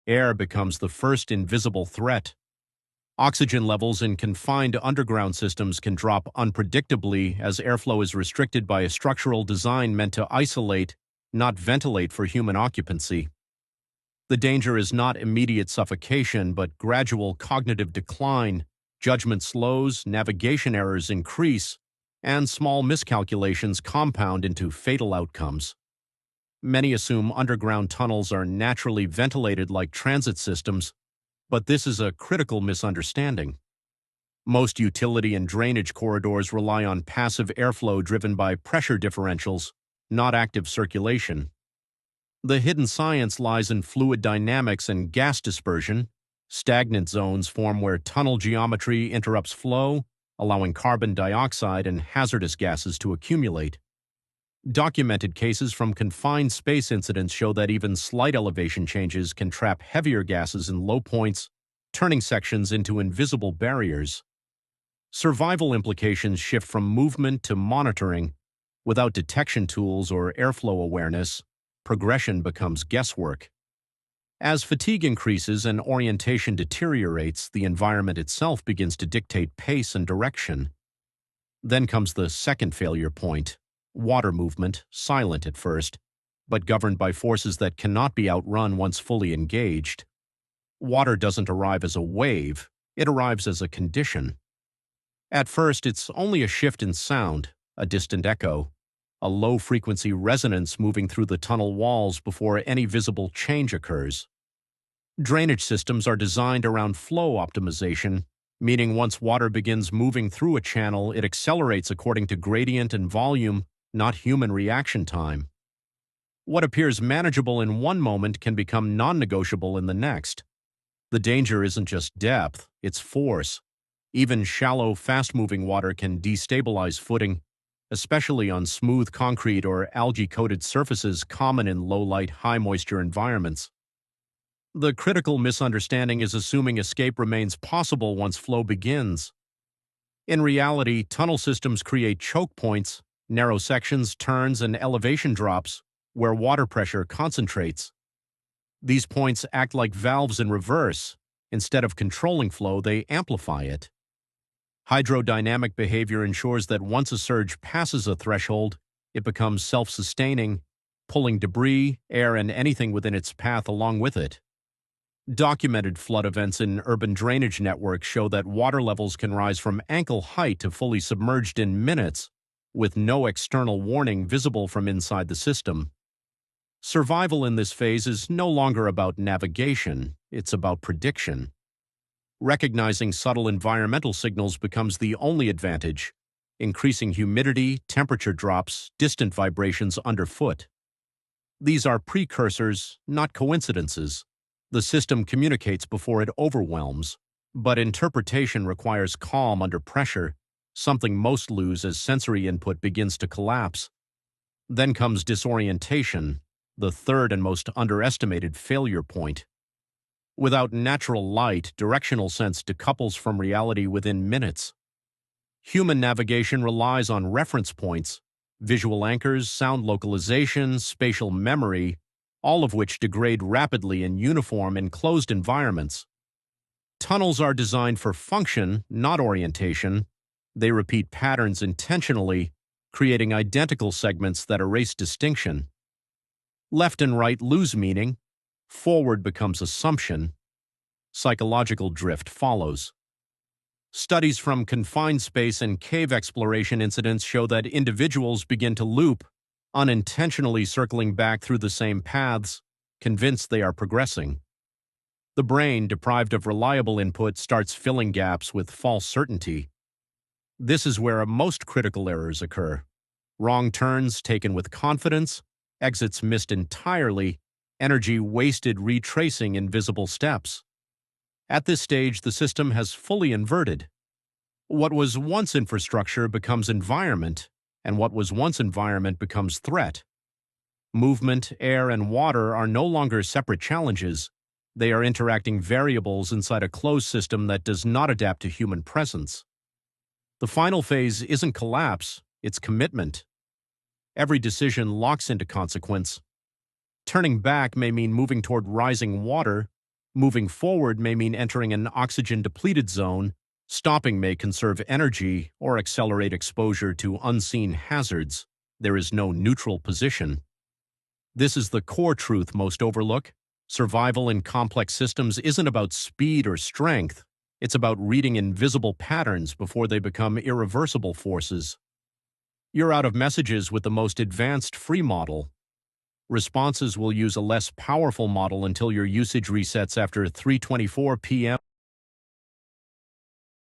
Air becomes the first invisible threat. Oxygen levels in confined underground systems can drop unpredictably as airflow is restricted by a structural design meant to isolate, not ventilate for human occupancy. The danger is not immediate suffocation, but gradual cognitive decline. Judgment slows, navigation errors increase, and small miscalculations compound into fatal outcomes. Many assume underground tunnels are naturally ventilated like transit systems, but this is a critical misunderstanding. Most utility and drainage corridors rely on passive airflow driven by pressure differentials, not active circulation. The hidden science lies in fluid dynamics and gas dispersion. Stagnant zones form where tunnel geometry interrupts flow, allowing carbon dioxide and hazardous gases to accumulate. Documented cases from confined space incidents show that even slight elevation changes can trap heavier gases in low points, turning sections into invisible barriers. Survival implications shift from movement to monitoring. Without detection tools or airflow awareness, progression becomes guesswork. As fatigue increases and orientation deteriorates, the environment itself begins to dictate pace and direction. Then comes the second failure point: water movement, silent at first, but governed by forces that cannot be outrun once fully engaged. Water doesn't arrive as a wave, it arrives as a condition. At first, it's only a shift in sound, a distant echo, a low-frequency resonance moving through the tunnel walls before any visible change occurs. Drainage systems are designed around flow optimization, meaning once water begins moving through a channel, it accelerates according to gradient and volume, not human reaction time. What appears manageable in one moment can become non-negotiable in the next. The danger isn't just depth, it's force. Even shallow, fast-moving water can destabilize footing, especially on smooth concrete or algae-coated surfaces common in low-light, high-moisture environments. The critical misunderstanding is assuming escape remains possible once flow begins. In reality, tunnel systems create choke points, narrow sections, turns, and elevation drops where water pressure concentrates. These points act like valves in reverse. Instead of controlling flow, they amplify it. Hydrodynamic behavior ensures that once a surge passes a threshold, it becomes self-sustaining, pulling debris, air, and anything within its path along with it. Documented flood events in urban drainage networks show that water levels can rise from ankle height to fully submerged in minutes, with no external warning visible from inside the system. Survival in this phase is no longer about navigation, it's about prediction. Recognizing subtle environmental signals becomes the only advantage: increasing humidity, temperature drops, distant vibrations underfoot. These are precursors, not coincidences. The system communicates before it overwhelms, but interpretation requires calm under pressure, something most lose as sensory input begins to collapse. Then comes disorientation, the third and most underestimated failure point. Without natural light, directional sense decouples from reality within minutes. Human navigation relies on reference points, visual anchors, sound localization, spatial memory, all of which degrade rapidly in uniform, enclosed environments. Tunnels are designed for function, not orientation. They repeat patterns intentionally, creating identical segments that erase distinction. Left and right lose meaning. Forward becomes assumption. Psychological drift follows. Studies from confined space and cave exploration incidents show that individuals begin to loop, unintentionally circling back through the same paths, convinced they are progressing. The brain, deprived of reliable input, starts filling gaps with false certainty. This is where most critical errors occur. Wrong turns taken with confidence, exits missed entirely, energy wasted retracing invisible steps. At this stage, the system has fully inverted. What was once infrastructure becomes environment, and what was once environment becomes threat. Movement, air, and water are no longer separate challenges. They are interacting variables inside a closed system that does not adapt to human presence. The final phase isn't collapse, it's commitment. Every decision locks into consequence. Turning back may mean moving toward rising water, Moving forward may mean entering an oxygen-depleted zone, stopping may conserve energy or accelerate exposure to unseen hazards. There is no neutral position. This is the core truth most overlook. Survival in complex systems isn't about speed or strength. It's about reading invisible patterns before they become irreversible forces. You're out of messages with the most advanced free model. Responses will use a less powerful model until your usage resets after 3:24 p.m.